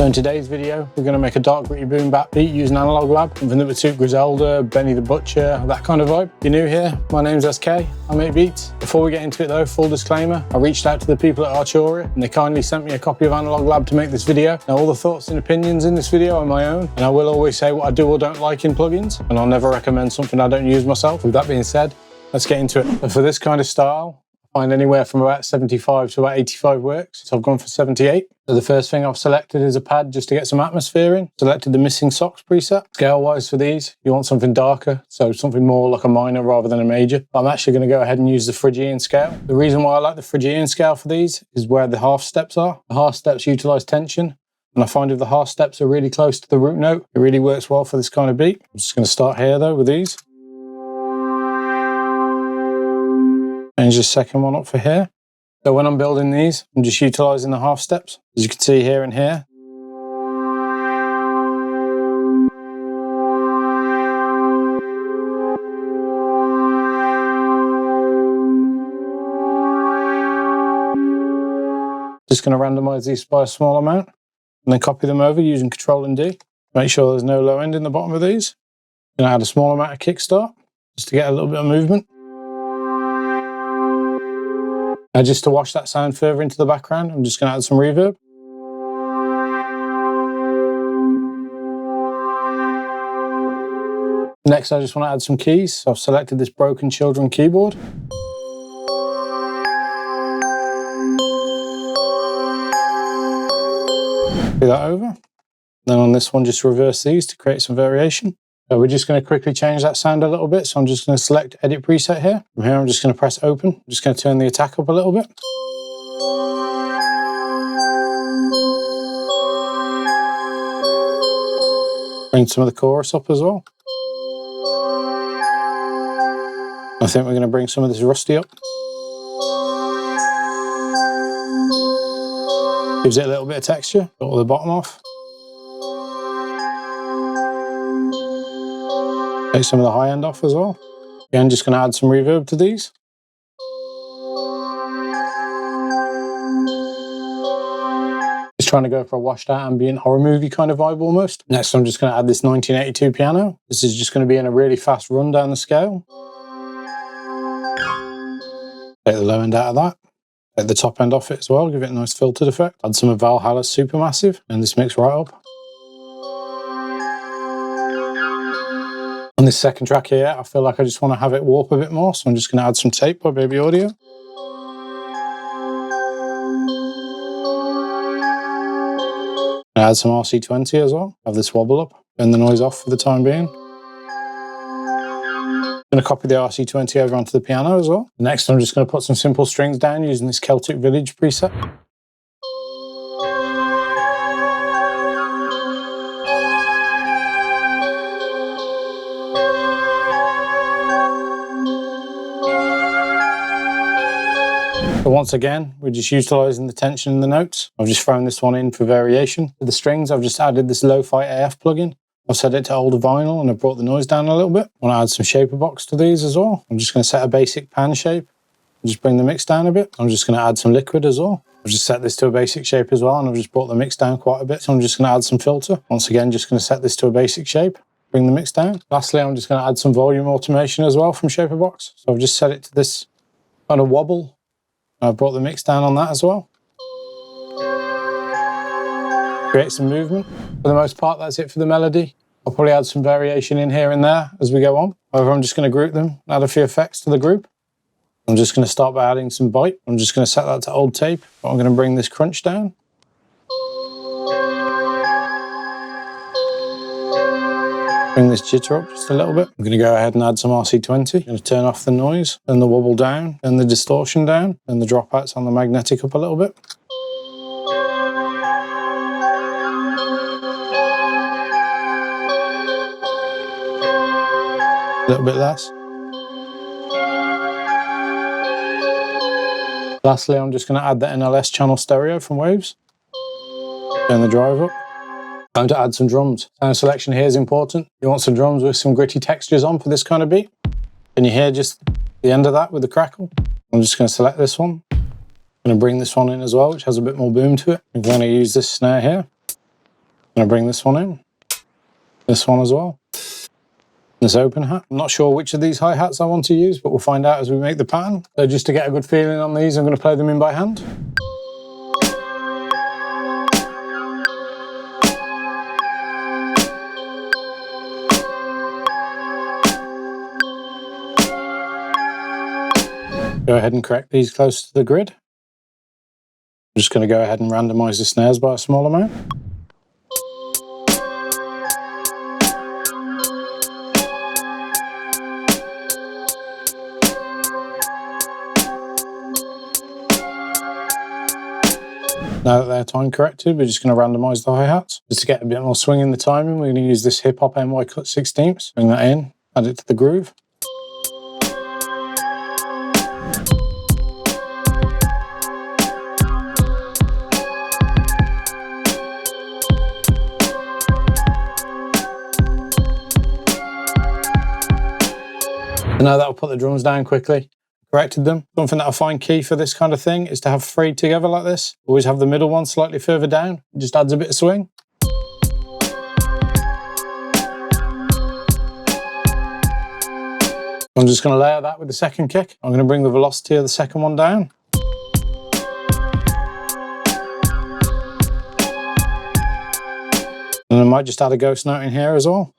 So in today's video, we're going to make a dark gritty boom bap beat using Analogue Lab, something that would suit Griselda, Benny the Butcher, that kind of vibe. If you're new here, my name's SK, I make beats. Before we get into it though, full disclaimer, I reached out to the people at Arturia and they kindly sent me a copy of Analogue Lab to make this video. Now all the thoughts and opinions in this video are my own, and I will always say what I do or don't like in plugins, and I'll never recommend something I don't use myself. With that being said, let's get into it. And for this kind of style, I find anywhere from about 75 to about 85 works. So I've gone for 78. So the first thing I've selected is a pad just to get some atmosphere in. Selected the Missing Socks preset. Scale-wise for these, you want something darker, so something more like a minor rather than a major. But I'm actually going to go ahead and use the Phrygian scale. The reason why I like the Phrygian scale for these is where the half steps are. The half steps utilize tension, and I find if the half steps are really close to the root note, it really works well for this kind of beat. I'm just going to start here though with these. Change the second one up for here. So when I'm building these, I'm just utilising the half steps, as you can see here and here. Just going to randomise these by a small amount, and then copy them over using Control and D. Make sure there's no low end in the bottom of these. I'm going to add a small amount of kickstart, just to get a little bit of movement. Now just to wash that sound further into the background, I'm just going to add some reverb. Next, I just want to add some keys. So I've selected this Broken Children keyboard. Do that over. Then on this one, just reverse these to create some variation. So we're just going to quickly change that sound a little bit. So I'm just going to select Edit Preset here. From here, I'm just going to press Open. I'm just going to turn the attack up a little bit. Bring some of the chorus up as well. I think we're going to bring some of this rusty up. Gives it a little bit of texture. Got all the bottom off. Take some of the high end off as well. Again, just going to add some reverb to these. Just trying to go for a washed out ambient horror movie kind of vibe almost. Next, I'm just going to add this 1982 piano. This is just going to be in a really fast run down the scale. Take the low end out of that. Take the top end off it as well, give it a nice filtered effect. Add some of Valhalla's Supermassive, and this mix right up. On this second track here, I feel like I just want to have it warp a bit more, so I'm just going to add some tape by Baby Audio. Add some RC20 as well. Have this wobble up, turn the noise off for the time being. I'm going to copy the RC20 over onto the piano as well. Next, I'm just going to put some simple strings down using this Celtic Village preset. So once again, we're just utilising the tension in the notes. I've just thrown this one in for variation. For the strings, I've just added this Lo-Fi AF plugin. I've set it to older vinyl and I've brought the noise down a little bit. I want to add some shaper box to these as well. I'm just going to set a basic pan shape and just bring the mix down a bit. I'm just going to add some liquid as well. I've just set this to a basic shape as well, and I've just brought the mix down quite a bit. So I'm just going to add some filter. Once again, just going to set this to a basic shape, bring the mix down. Lastly, I'm just going to add some volume automation as well from shaper box. So I've just set it to this kind of wobble. I've brought the mix down on that as well. Create some movement. For the most part, that's it for the melody. I'll probably add some variation in here and there as we go on. However, I'm just going to group them, add a few effects to the group. I'm just going to start by adding some bite. I'm just going to set that to old tape. I'm going to bring this crunch down. Bring this jitter up just a little bit. I'm going to go ahead and add some RC20. I'm going to turn off the noise, then the wobble down, then the distortion down, and the dropouts on the magnetic up a little bit. A little bit less. Lastly, I'm just going to add the NLS channel stereo from Waves. Turn the drive up. Time to add some drums. Sound selection here is important. You want some drums with some gritty textures on for this kind of beat. Can you hear just the end of that with the crackle? I'm just going to select this one. I'm going to bring this one in as well, which has a bit more boom to it. I'm going to use this snare here. I'm going to bring this one in, this one as well, this open hat. I'm not sure which of these hi-hats I want to use, but we'll find out as we make the pattern. So just to get a good feeling on these, I'm going to play them in by hand. Go ahead and correct these close to the grid. I'm just going to go ahead and randomize the snares by a small amount. Now that they're time corrected, we're just going to randomize the hi-hats. Just to get a bit more swing in the timing, we're going to use this hip hop NY cut 16ths. Bring that in, add it to the groove. And now that'll put the drums down quickly. Corrected them. Something that I find key for this kind of thing is to have 3 together like this. Always have the middle one slightly further down. It just adds a bit of swing. I'm just going to layer that with the second kick. I'm going to bring the velocity of the second one down. And I might just add a ghost note in here as well.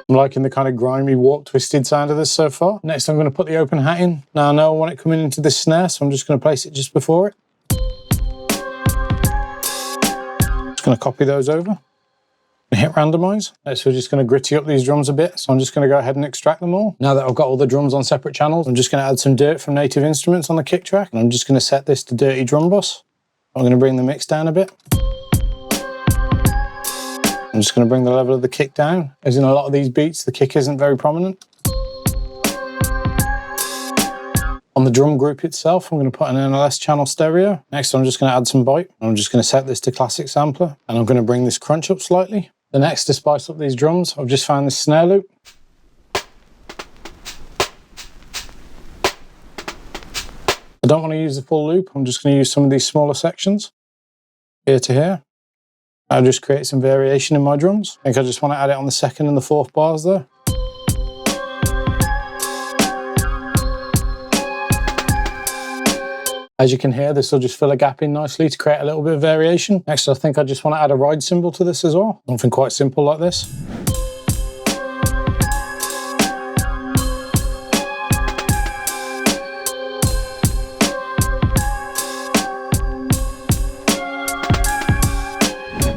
I'm liking the kind of grimy, warped, twisted sound of this so far. Next, I'm going to put the open hat in. Now I know I want it coming into this snare, so I'm just going to place it just before it. Just going to copy those over and hit randomize. Next, we're just going to gritty up these drums a bit, so I'm just going to go ahead and extract them all. Now that I've got all the drums on separate channels, I'm just going to add some dirt from Native Instruments on the kick track, and I'm just going to set this to Dirty Drum Bus. I'm going to bring the mix down a bit. I'm just going to bring the level of the kick down. As in a lot of these beats, the kick isn't very prominent. On the drum group itself, I'm going to put an NLS channel stereo. Next, I'm just going to add some bite. I'm just going to set this to classic sampler, and I'm going to bring this crunch up slightly. The next, to spice up these drums, I've just found this snare loop. I don't want to use the full loop. I'm just going to use some of these smaller sections, here to here. I'll just create some variation in my drums. I think I just want to add it on the 2nd and the 4th bars there. As you can hear, this will just fill a gap in nicely to create a little bit of variation. Next, I think I just want to add a ride cymbal to this as well. Something quite simple like this.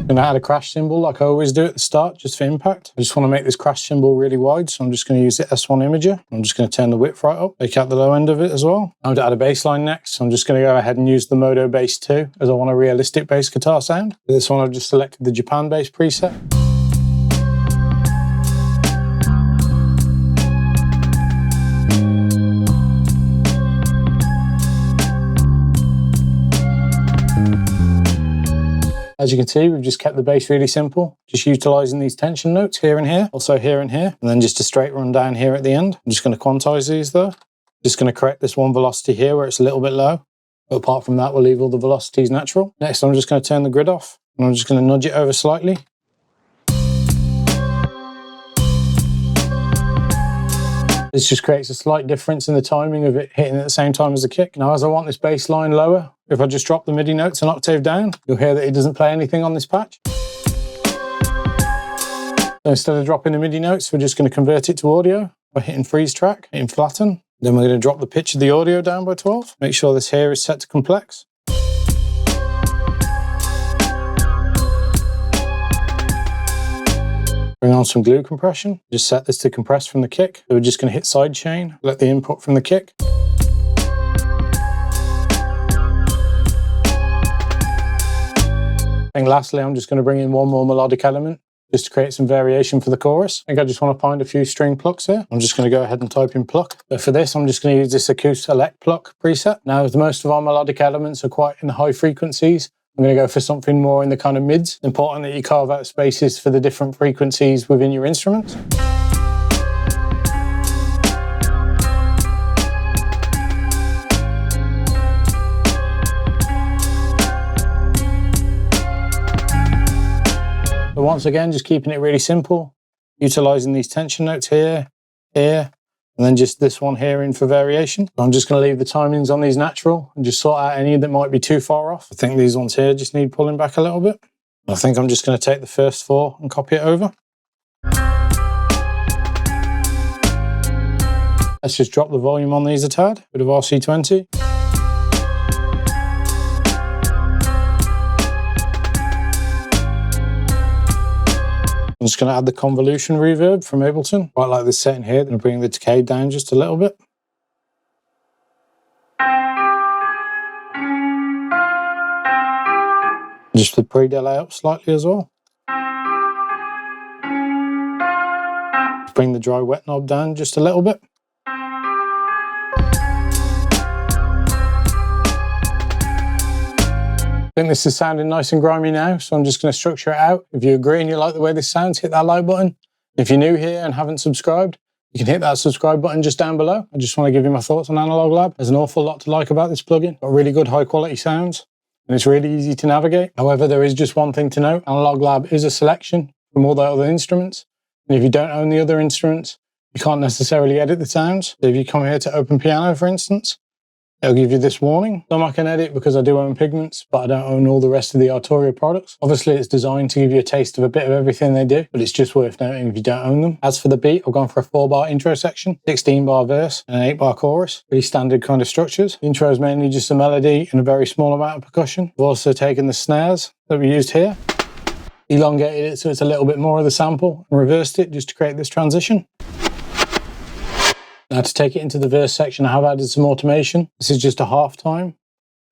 I'm going to add a crash cymbal like I always do at the start, just for impact. I just want to make this crash cymbal really wide, so I'm just going to use the S1 imager. I'm just going to turn the width right up, take out the low end of it as well. I'm going to add a bass line next, so I'm just going to go ahead and use the Modo Bass 2, as I want a realistic bass guitar sound. For this one, I've just selected the Japan bass preset. As you can see, we've just kept the bass really simple, just utilising these tension notes here and here, also here and here, and then just a straight run down here at the end. I'm just going to quantize these though. Just going to correct this one velocity here where it's a little bit low, but apart from that, we'll leave all the velocities natural. Next, I'm just going to turn the grid off, and I'm just going to nudge it over slightly. This just creates a slight difference in the timing of it hitting at the same time as the kick. Now, as I want this bass line lower, if I just drop the MIDI notes an octave down, you'll hear that it doesn't play anything on this patch. So instead of dropping the MIDI notes, we're just going to convert it to audio by hitting freeze track, hitting flatten. Then we're going to drop the pitch of the audio down by 12. Make sure this here is set to complex. Bring on some glue compression. Just set this to compress from the kick. So we're just going to hit sidechain, let the input from the kick. And lastly, I'm just going to bring in one more melodic element just to create some variation for the chorus. I think I just want to find a few string plucks here. I'm just going to go ahead and type in pluck. But for this, I'm just going to use this acoustic select pluck preset. Now, as most of our melodic elements are quite in high frequencies, I'm going to go for something more in the kind of mids. It's important that you carve out spaces for the different frequencies within your instruments. But once again, just keeping it really simple, utilizing these tension notes here, here, and then just this one here in for variation. I'm just going to leave the timings on these natural and just sort out any that might be too far off. I think these ones here just need pulling back a little bit. I think I'm just going to take the first 4 and copy it over. Let's just drop the volume on these a tad, bit of RC20. I'm just going to add the convolution reverb from Ableton. Quite like this setting here, and bring the decay down just a little bit. Just the pre-delay up slightly as well. Bring the dry wet knob down just a little bit. I think this is sounding nice and grimy now, so I'm just going to structure it out. If you agree and you like the way this sounds, hit that like button. If you're new here and haven't subscribed, you can hit that subscribe button just down below. I just want to give you my thoughts on Analogue Lab. There's an awful lot to like about this plugin. Got really good high quality sounds, and it's really easy to navigate. However, there is just one thing to note. Analogue Lab is a selection from all the other instruments, and if you don't own the other instruments, you can't necessarily edit the sounds. So if you come here to open piano, for instance, it'll give you this warning. Some I can edit because I do own Pigments, but I don't own all the rest of the Arturia products. Obviously, it's designed to give you a taste of a bit of everything they do, but it's just worth noting if you don't own them. As for the beat, I've gone for a 4-bar intro section, 16-bar verse, and an 8-bar chorus. Pretty standard kind of structures. The intro is mainly just a melody and a very small amount of percussion. I've also taken the snares that we used here, elongated it so it's a little bit more of the sample, and reversed it just to create this transition. Now to take it into the verse section, I have added some automation. This is just a half time.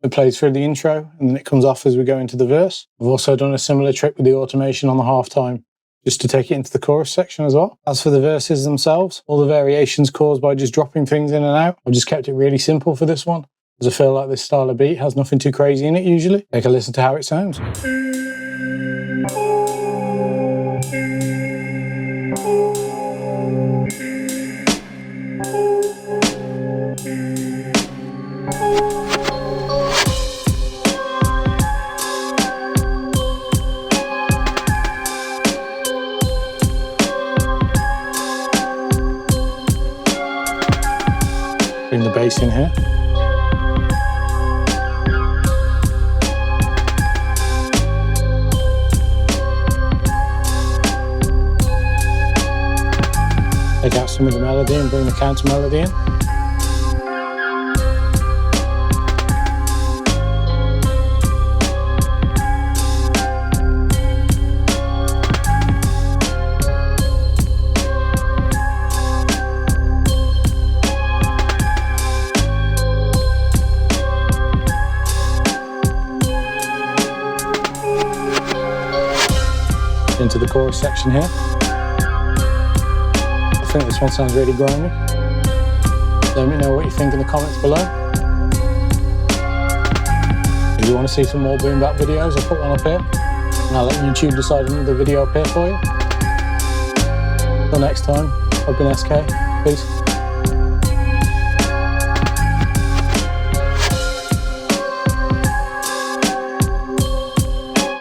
It plays through the intro and then it comes off as we go into the verse. I've also done a similar trick with the automation on the half time, just to take it into the chorus section as well. As for the verses themselves, all the variations caused by just dropping things in and out, I've just kept it really simple for this one, as I feel like this style of beat has nothing too crazy in it usually. Take a listen to how it sounds. Bring the bass in here. Take out some of the melody and bring the counter melody in. Into the chorus section here. I think this one sounds really grimy. Let me know what you think in the comments below. If you want to see some more boom bap videos, I'll put one up here, and I'll let YouTube decide another video up here for you. Till next time, I've been SK. Peace.